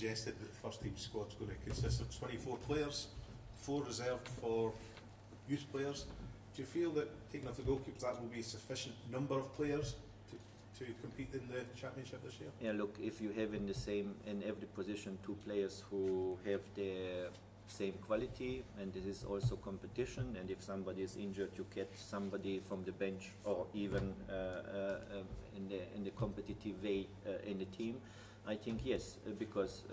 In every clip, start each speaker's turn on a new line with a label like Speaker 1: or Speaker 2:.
Speaker 1: suggested that the first team squad's going to consist of 24 players, 4 reserved for youth players. Do you feel that, taking off the goalkeepers, that will be a sufficient number of players to compete in the championship this year?
Speaker 2: Yeah, look, if you have in every position 2 players who have the same quality, and this is also competition, and if somebody is injured, you get somebody from the bench or even in the competitive way in the team. I think yes, because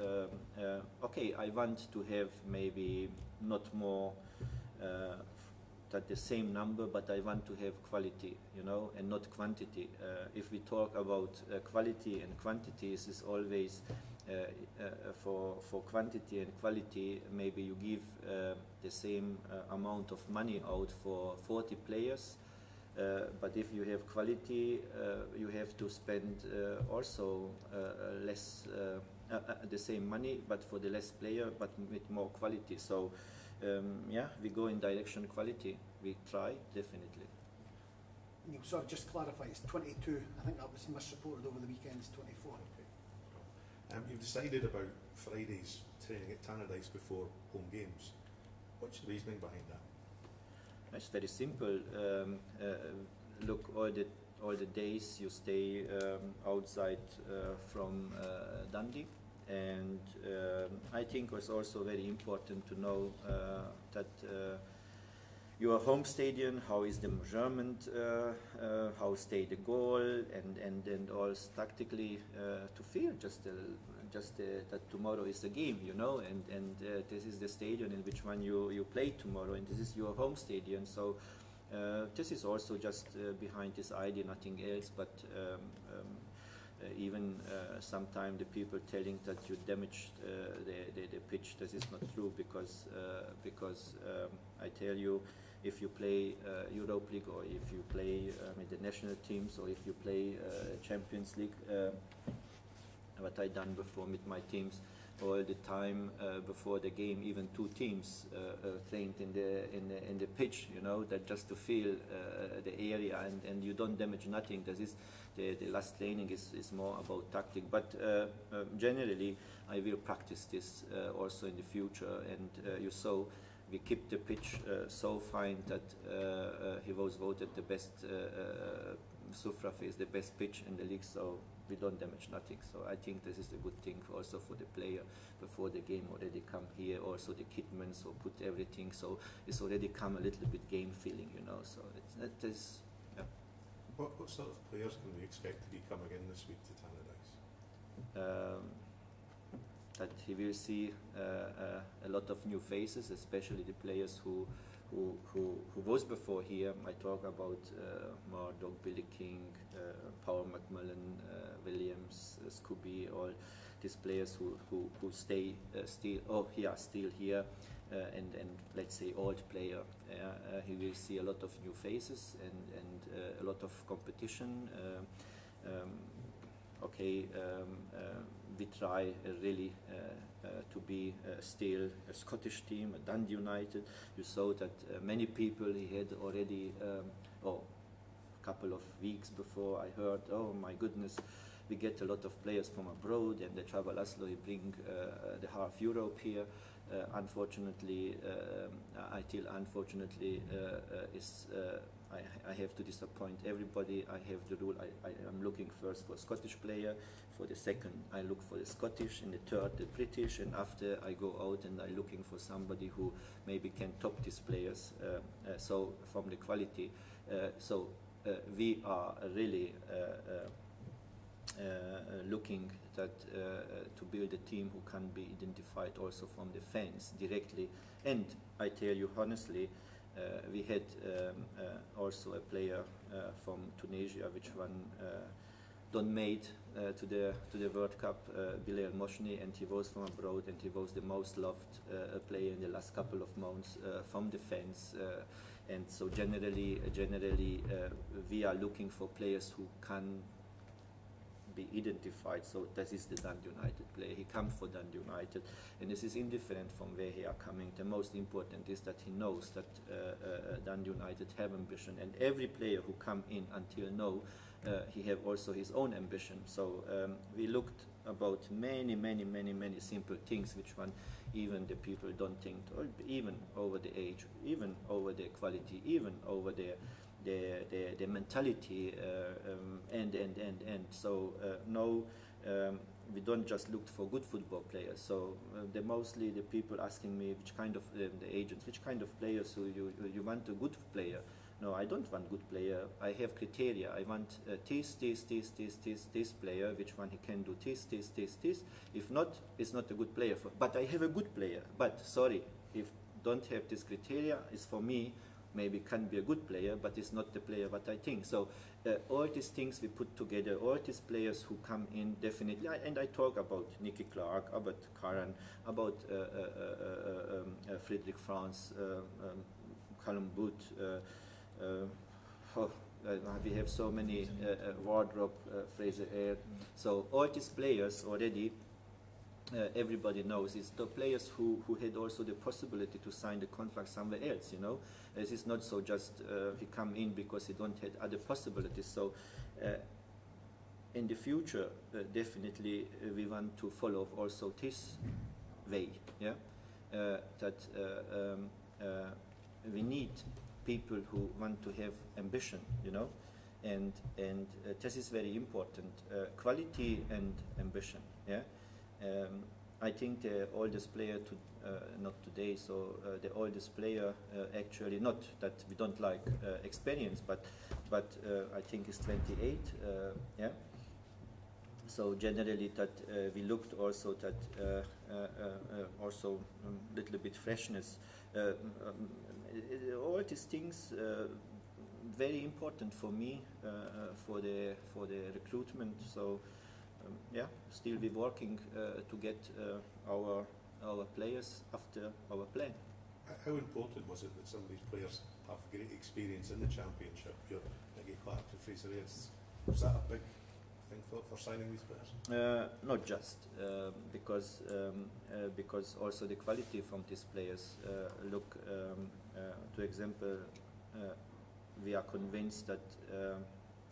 Speaker 2: okay, I want to have maybe not more that the same number, but I want to have quality, you know, and not quantity. If we talk about quality and quantity, this is always for quantity and quality. Maybe you give the same amount of money out for 40 players, but if you have quality, you have to spend also less, the same money, but for the less player, but with more quality. So yeah, we go in direction quality. We try, definitely.
Speaker 3: Neil, sorry, just to clarify, it's 22. I think that was misreported over the weekend. It's 24.
Speaker 1: Okay. You've decided about Fridays training at Tannadice before home games. What's the reasoning behind that?
Speaker 2: It's very simple. Look, all the days you stay outside from Dundee. And I think it's also very important to know that your home stadium, how is the measurement, how stay the goal, and all tactically to feel just that tomorrow is a game, you know, and this is the stadium in which one you play tomorrow, and this is your home stadium. So this is also just behind this idea, nothing else, but even sometimes the people telling that you damaged the pitch, this is not true, because I tell you, if you play Europe League, or if you play in the national teams, or if you play Champions League, what I done before with my teams, all the time before the game, even 2 teams trained in the pitch, you know, that just to feel the area, and you don't damage nothing. This is the last training is more about tactic, but generally I will practice this also in the future, and you saw we keep the pitch so fine that he was voted the best Sufrafe is the best pitch in the league, so we don't damage nothing. So I think this is a good thing also for the player. Before the game already come here, also the kitmen, so put everything, so it's already come a little bit game feeling, you know. So it is. Yeah.
Speaker 1: What sort of players can we expect to be coming in this week to Tannadice?
Speaker 2: That he will see a lot of new faces, especially the players who was before here. I talk about Murdoch, Billy King, Paul McMillan, Williams, Scooby, all these players who stay still here, and let's say old player. He will see a lot of new faces and a lot of competition. Okay, we try really to be still a Scottish team, a Dundee United. You saw that many people he had already, a couple of weeks before, I heard, oh my goodness, we get a lot of players from abroad, and the Csaba he bring the half Europe here. Unfortunately, I have to disappoint everybody. I have the rule. I am looking first for a Scottish player. For the second, I look for the Scottish, and the third, the British, and after I go out and I'm looking for somebody who maybe can top these players. So from the quality, we are really looking that to build a team who can be identified also from the fans directly. And I tell you honestly, we had also a player from Tunisia, which one don't made to the World Cup, Bilal Moshni, and he was from abroad, and he was the most loved player in the last couple of months from the fans. And so generally we are looking for players who can be identified. So this is the Dundee United player. He comes for Dundee United, and this is indifferent from where he are coming. The most important is that he knows that Dundee United have ambition, and every player who come in until now, he have also his own ambition. So we looked about many simple things which one even the people don't think, or even over the age, even over the quality, even over the mentality, and so no, we don't just look for good football players. So mostly the people asking me which kind of the agents, which kind of players you want a good player. No, I don't want good player. I have criteria. I want this player, which one he can do this. If not, it's not a good player. But I have a good player. But sorry, if don't have this criteria, it's for me, maybe can be a good player, but it's not the player what I think. So all these things we put together, all these players who come in, definitely, and I talk about Nicky Clark, about Karen, about Frederick France, Callum Booth, we have so many, Wardrobe, Fraser Eyre. So all these players already, everybody knows, is the players who had also the possibility to sign the contract somewhere else, you know. This is not so just he come in because he don't have other possibilities. So in the future, definitely we want to follow also this way, yeah, that we need people who want to have ambition, you know, and this is very important, quality and ambition, yeah. I think the oldest player, not today, so the oldest player actually, not that we don't like experience, but I think is 28, yeah. So generally that we looked also that also little bit freshness, all these things very important for me for the recruitment. So yeah, still we're working to get our players after our plan.
Speaker 1: How important was it that some of these players have great experience in the Championship? Nicky Clark and Fraser Eyre, was that a big thing for signing these players?
Speaker 2: Not just because also the quality from these players. Look, to example, we are convinced that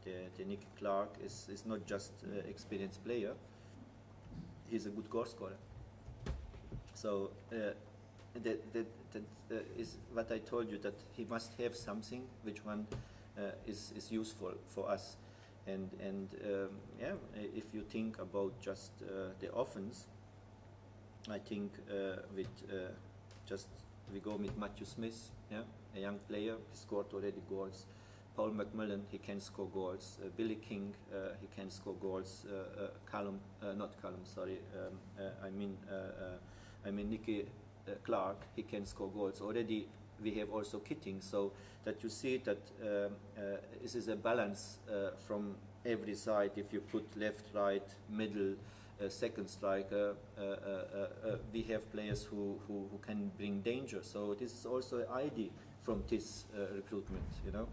Speaker 2: the Nicky Clark is not just experienced player. He's a good goal scorer. So that is what I told you, that he must have something which one is useful for us. And yeah, if you think about just the offense, I think with just we go with Matthew Smith, yeah, a young player, he scored already goals. Paul McMillan, he can score goals. Billy King, he can score goals. Not Callum, sorry. I mean Nicky Clark, he can score goals. Already we have also Kitting, so that you see that this is a balance from every side. If you put left, right, middle, second striker, we have players who can bring danger. So this is also an idea from this recruitment, you know.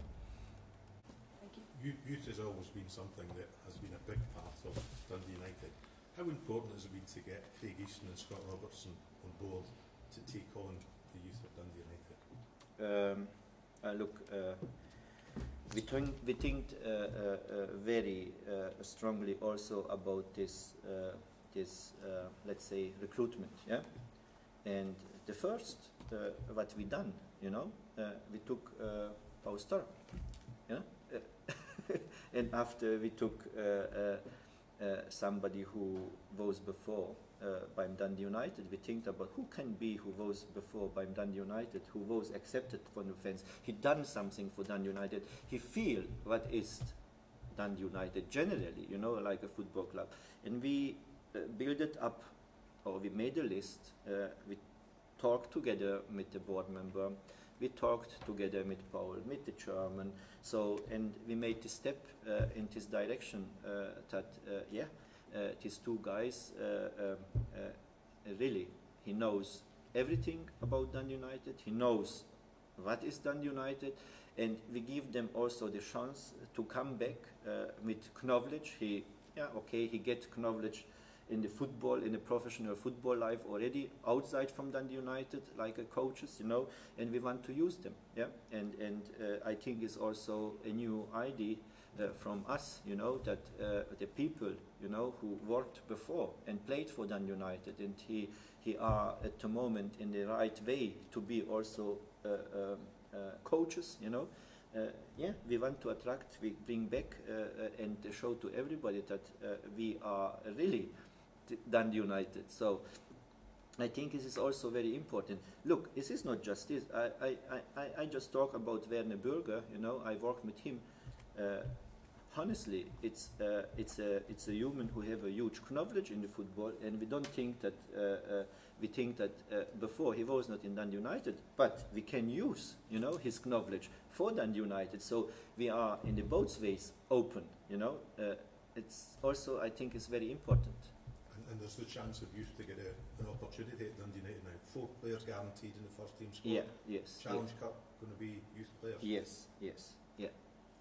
Speaker 1: Youth has always been something that has been a big part of Dundee United. How important has it been to get Craig Easton and Scott Robertson on board to take on the youth of Dundee United?
Speaker 2: Look, we think very strongly also about this let's say recruitment, yeah. And the first what we done, you know, we took Paul Sturrock, yeah. And after we took somebody who was before by Dundee United, we think about who was before by Dundee United, who was accepted for the fans. He done something for Dundee United. He feel what is Dundee United generally, you know, like a football club. And we build it up, or we made a list. We talked together with the board member. We talked together with Paul, with the chairman. So, and we made this step in this direction that, yeah, these two guys, really, he knows everything about Dundee United. He knows what is Dundee United, and we give them also the chance to come back with knowledge. He Yeah, okay, he gets knowledge in the football, in the professional football life already outside from Dundee United, like coaches, you know, and we want to use them. Yeah, and I think it's also a new idea from us, you know, that the people, you know, who worked before and played for Dundee United, and he are at the moment in the right way to be also coaches, you know. Yeah, we want to attract, we bring back and show to everybody that we are really Dundee United. So I think this is also very important. Look, this is not just this. I just talk about Werner Bürger, you know, I work with him. Honestly, it's a human who have a huge knowledge in the football, and we don't think that we think that before he was not in Dundee United, but we can use, you know, his knowledge for Dundee United. So we are in the both ways open, you know. It's also, I think, is very important.
Speaker 1: And there's the chance of youth to get an opportunity at Dundee United now. 4 players guaranteed in the first team squad.
Speaker 2: Yeah. Yes.
Speaker 1: Challenge Cup going to be youth players.
Speaker 2: Yes. Yes. Yeah.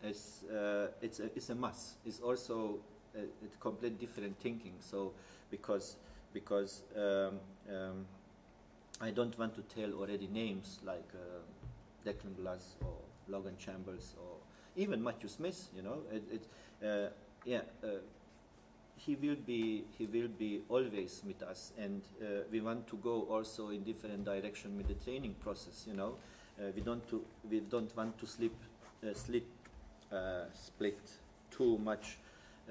Speaker 2: It's a must. It's also a complete different thinking. So because I don't want to tell already names like Declan Glass or Logan Chambers or even Matthew Smith. You know, he will be always with us, and we want to go also in different direction with the training process. You know, we don't want to split too much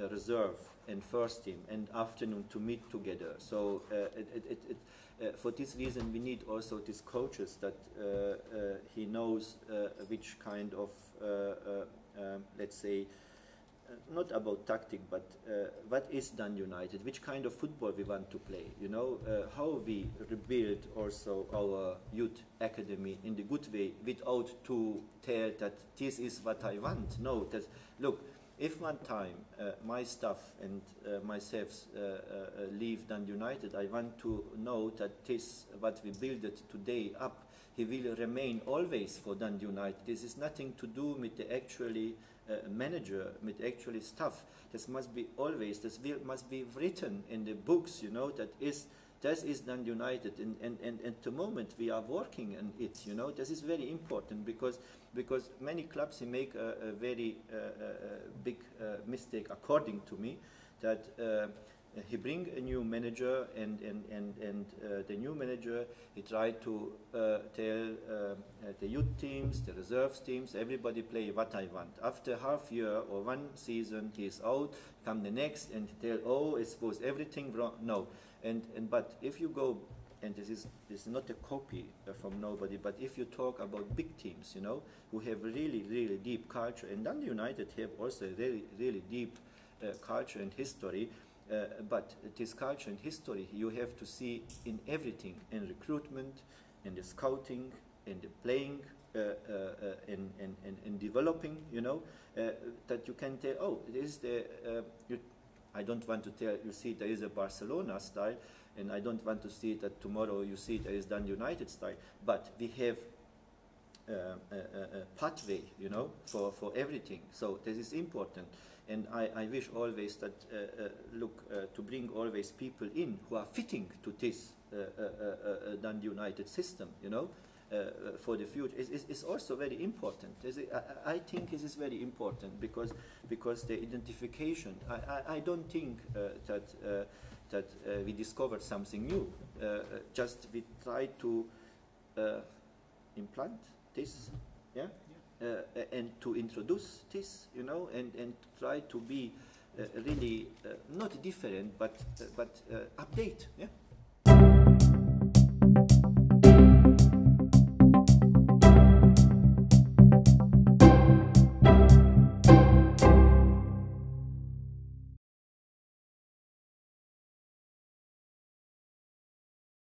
Speaker 2: reserve and first team and afternoon to meet together. So for this reason we need also these coaches that he knows which kind of let's say not about tactic, but what is Dundee United, which kind of football we want to play, you know, how we rebuild also our youth academy in the good way without to tell that this is what I want. No, that look, if one time my staff and myself leave Dundee United, I want to know that this what we build it today up, he will remain always for Dundee United. This is nothing to do with the actually manager, with actually staff. This must be always, must be written in the books, you know, that is Dundee United, and at the moment we are working on it, you know. This is very important because many clubs make a very big mistake, according to me, that he bring a new manager and the new manager, he try to tell the youth teams, the reserves teams, everybody play what I want. After half year or one season he is out, come the next and tell, oh, it was everything wrong. No, but if you go, and this is not a copy from nobody, but if you talk about big teams, you know, who have really deep culture, and Dundee United have also really deep culture and history. But this culture and history you have to see in everything, in recruitment, in the scouting, in the playing, in developing, you know, that you can tell, oh, this is the, I don't want to tell, you see there is a Barcelona style, and I don't want to see that tomorrow you see there is Dundee United style, but we have a pathway, you know, for everything. So this is important. And I wish always that, to bring always people in who are fitting to this Dundee United system, you know, for the future. It's also very important. I think this is very important because the identification, I don't think that we discovered something new. Just we try to implant this, yeah? And to introduce this, you know, and try to be really not different, but update, yeah.